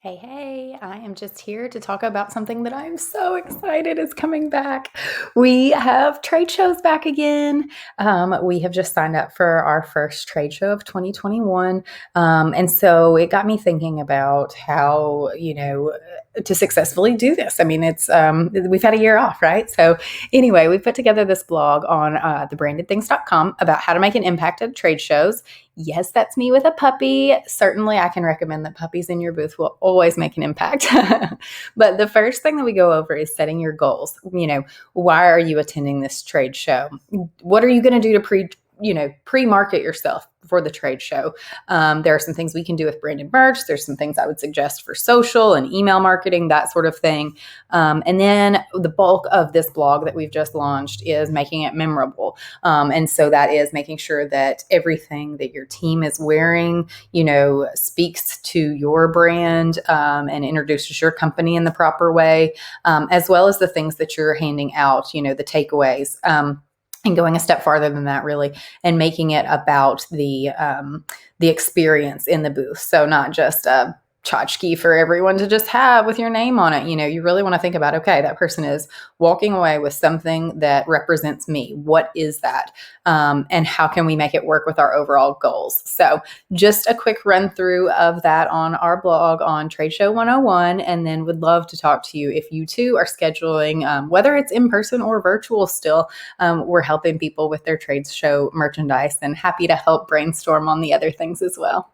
Hey, I am just here to talk about something that I'm so excited is coming back. We have trade shows back again. We have just signed up for our first trade show of 2021. And so it got me thinking about how, to successfully do this. I mean, we've had a year off, right? So anyway, we put together this blog on thebrandedthings.com about how to make an impact at trade shows. Yes, that's me with a puppy. Certainly, I can recommend that puppies in your booth will always make an impact. But the first thing that we go over is setting your goals. Why are you attending this trade show? What are you going to do to pre-market yourself for the trade show? There are some things we can do with branded merch. There's some things I would suggest for social and email marketing, that sort of thing. And then the bulk of this blog that we've just launched is making it memorable. And so that is making sure that everything that your team is wearing, speaks to your brand and introduces your company in the proper way, as well as the things that you're handing out, the takeaways. And going a step farther than that, really, and making it about the experience in the booth. So not just a tchotchke for everyone to just have with your name on it. You really want to think about, okay, that person is walking away with something that represents me. What is that? And how can we make it work with our overall goals? So just a quick run through of that on our blog on Tradeshow 101, and then would love to talk to you if you too are scheduling, whether it's in person or virtual still. We're helping people with their trade show merchandise and happy to help brainstorm on the other things as well.